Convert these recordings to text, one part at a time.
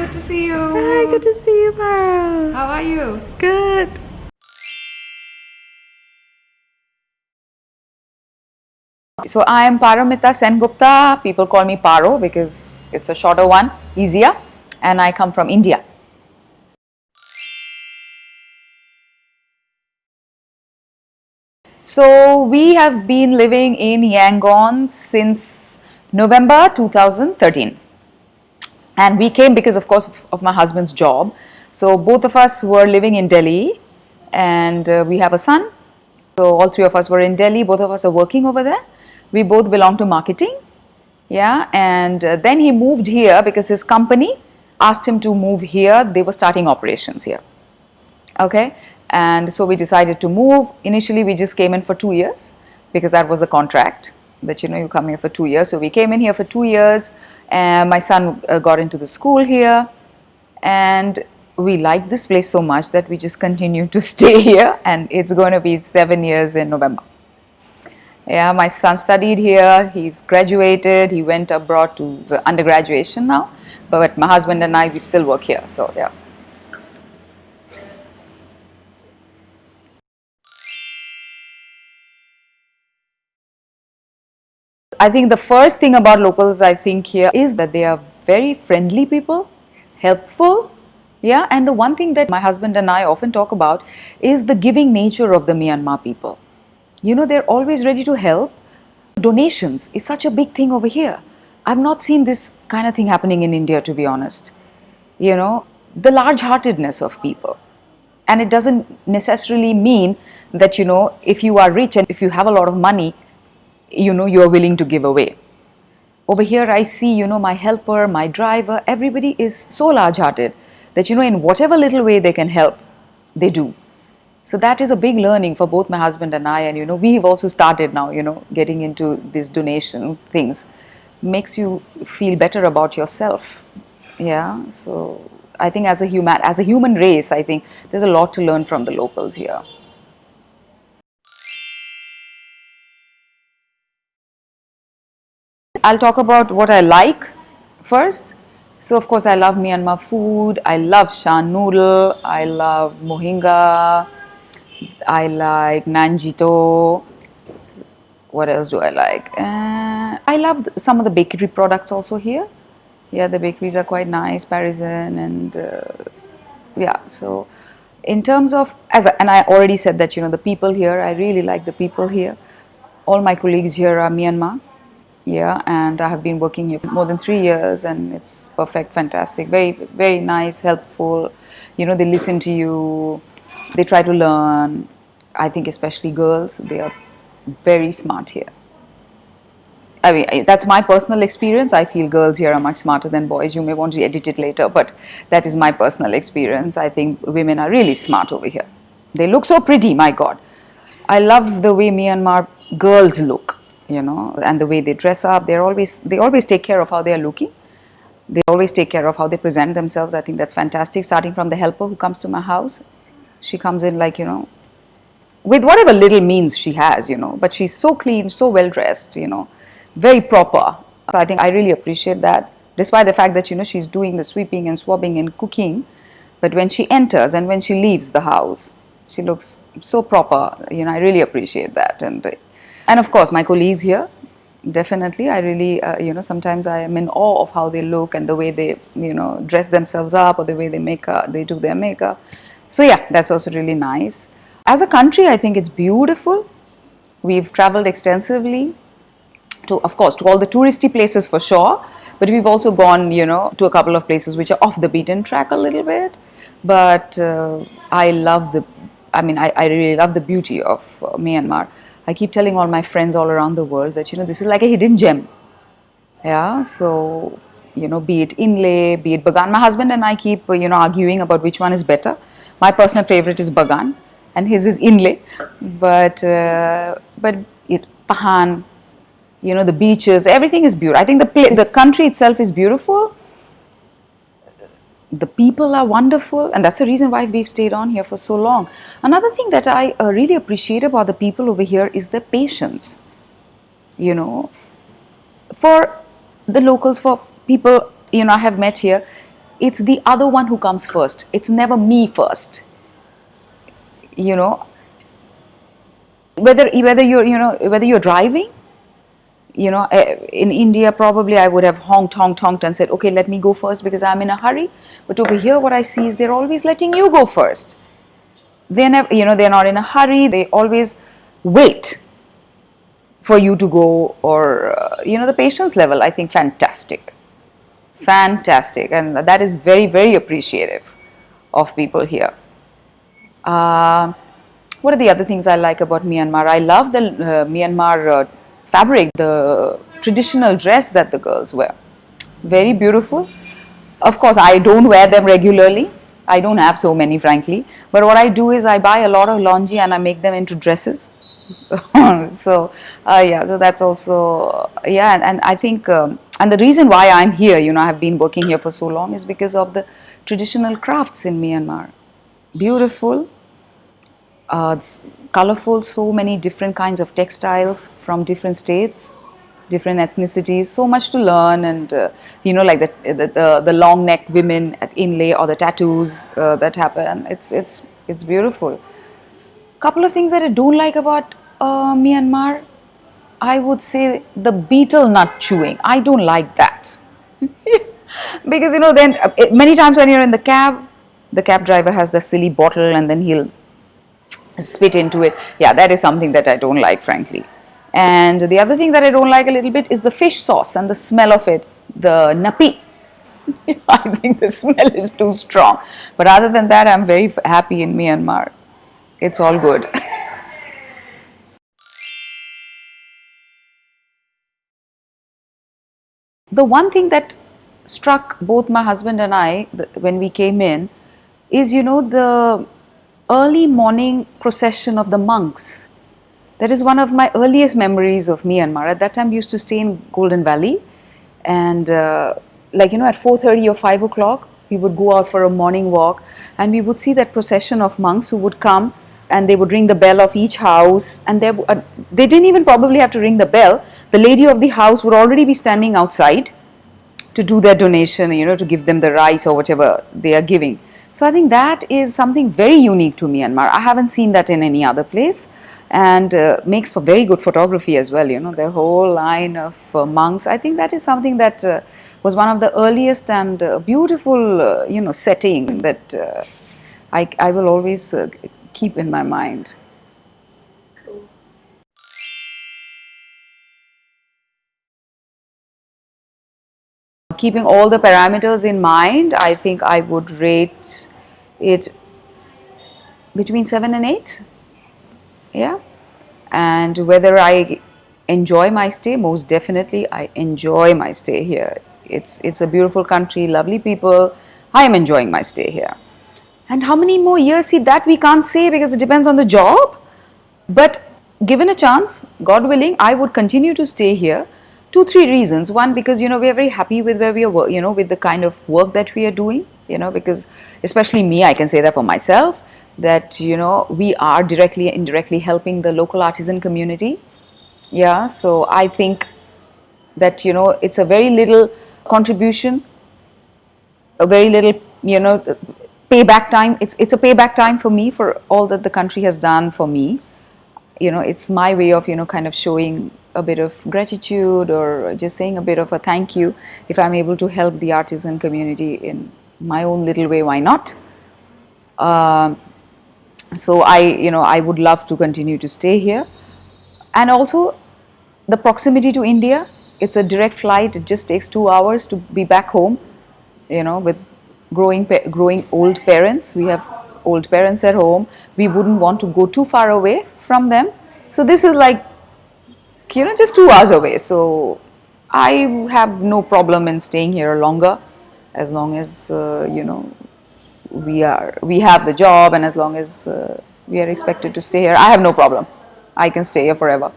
good to see you. Hi, good to see you, Paro. How are you? Good. So I am Paramita Sengupta. People call me Paro because it's a shorter one, easier, and I come from India. So we have been living in Yangon since November 2013. And we came because, of course, of my husband's job. So both of us were living in Delhi, and we have a son. So all three of us were in Delhi. Both of us are working over there. We both belong to marketing. Yeah, and then he moved here because his company asked him to move here. They were starting operations here. Okay, and so we decided to move. Initially, we just came in for 2 years because that was the contract that you come here for 2 years. So we came in here for 2 years, and my son got into the school here, and we liked this place so much that we just continued to stay here, and it's going to be 7 years in November. Yeah, my son studied here, he's graduated, he went abroad to the undergraduation now, but my husband and I, we still work here, so yeah. I think the first thing about locals, I think here is that they are very friendly people, helpful. Yeah, and the one thing that my husband and I often talk about is the giving nature of the Myanmar people. They're always ready to help. Donations is such a big thing over here. I've not seen this kind of thing happening in India, to be honest. The large-heartedness of people. And it doesn't necessarily mean that, if you are rich and if you have a lot of money, you are willing to give away. Over here, I see, my helper, my driver, everybody is so large-hearted that, in whatever little way they can help, they do. So that is a big learning for both my husband and I, and we have also started now, getting into these donation things. Makes you feel better about yourself. Yeah, so I think as a human race, I think there's a lot to learn from the locals here. I'll talk about what I like first. So of course I love Myanmar food, I love shan noodle, I love mohinga, I like nanjito. What else do I like? I love some of the bakery products also here. Yeah, the bakeries are quite nice, Parisian, and yeah. So in terms of, and I already said that, the people here, I really like the people here. All my colleagues here are Myanmar. Yeah, and I have been working here for more than 3 years, and it's perfect, fantastic, very, very nice, helpful. They listen to you, they try to learn. I think especially girls, they are very smart here. I mean, that's my personal experience. I feel girls here are much smarter than boys. You may want to edit it later, but that is my personal experience. I think women are really smart over here. They look so pretty, my God. I love the way Myanmar girls look, and the way they dress up. They always take care of how they are looking. They always take care of how they present themselves. I think that's fantastic. Starting from the helper who comes to my house. She comes in like, with whatever little means she has, but she's so clean, so well dressed, very proper. So I think I really appreciate that, despite the fact that, she's doing the sweeping and swabbing and cooking. But when she enters and when she leaves the house, she looks so proper. I really appreciate that. And of course, my colleagues here, definitely, I really, sometimes I am in awe of how they look and the way they, dress themselves up, or the way they do their makeup. So yeah, that's also really nice. As a country, I think it's beautiful. We've traveled extensively to, of course, to all the touristy places for sure, but we've also gone, to a couple of places which are off the beaten track a little bit. But I really love the beauty of Myanmar. I keep telling all my friends all around the world that, this is like a hidden gem. Yeah, so, be it Inle, be it Bagan. My husband and I keep, arguing about which one is better. My personal favorite is Bagan, and his is Inle. But Pahan, the beaches, everything is beautiful. I think the country itself is beautiful. The people are wonderful, and that's the reason why we've stayed on here for so long. Another thing that I really appreciate about the people over here is their patience. For the locals, for people I have met here, it's the other one who comes first. It's never me first. You know, whether you're driving, in India probably I would have honked and said, okay, let me go first because I'm in a hurry. But over here, what I see is they're always letting you go first. They're never, they're not in a hurry. They always wait for you to go, or the patience level, I think, fantastic, and that is very, very appreciative of people here. What are the other things I like about Myanmar? I love the Myanmar fabric, the traditional dress that the girls wear. Very beautiful. Of course, I don't wear them regularly. I don't have so many, frankly. But what I do is I buy a lot of lingerie and I make them into dresses. So so that's also and I think and the reason why I'm here, I have been working here for so long, is because of the traditional crafts in Myanmar. Beautiful, it's colorful, so many different kinds of textiles from different states, different ethnicities, so much to learn. And like the long neck women at inlay, or the tattoos that happen, it's beautiful. Couple of things that I don't like about Myanmar, I would say the betel nut chewing. I don't like that. Because then many times when you're in the cab driver has the silly bottle and then he'll spit into it. Yeah, that is something that I don't like, frankly. And the other thing that I don't like a little bit is the fish sauce and the smell of it, the napi. I think the smell is too strong. But other than that, I'm very happy in Myanmar. It's all good. The one thing that struck both my husband and I when we came in is, the early morning procession of the monks. That is one of my earliest memories of Myanmar. At that time, we used to stay in Golden Valley, and at 4:30 or 5 o'clock, we would go out for a morning walk, and we would see that procession of monks who would come, and they would ring the bell of each house, and they didn't even probably have to ring the bell. The lady of the house would already be standing outside to do their donation, to give them the rice or whatever they are giving. So I think that is something very unique to Myanmar. I haven't seen that in any other place, and makes for very good photography as well. Their whole line of monks. I think that is something that was one of the earliest and beautiful, settings that I will always keep in my mind. Keeping all the parameters in mind, I think I would rate it between 7 and 8. Yeah. And whether I enjoy my stay, most definitely I enjoy my stay here. It's a beautiful country, lovely people. I am enjoying my stay here. And how many more years? See, that we can't say because it depends on the job. But given a chance, God willing, I would continue to stay here. 2-3 reasons. One, because we are very happy with where we are, with the kind of work that we are doing. Because especially me, I can say that for myself, that we are directly, indirectly helping the local artisan community. Yeah, so I think that it's a very little contribution, a very little payback time. It's a payback time for me for all that the country has done for me. It's my way of kind of showing a bit of gratitude, or just saying a bit of a thank you. If I'm able to help the artisan community in my own little way, why not? So I would love to continue to stay here. And also the proximity to India. It's a direct flight. It just takes 2 hours to be back home, with growing old parents. We have old parents at home. We wouldn't want to go too far away from them. So this is like, just 2 hours away. So I have no problem in staying here longer, as long as, we have the job, and as long as we are expected to stay here. I have no problem. I can stay here forever.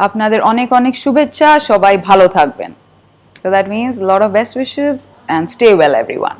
আপনাদের অনেক অনেক শুভেচ্ছা, সবাই ভালো থাকবেন. So that means a lot of best wishes, and stay well, everyone.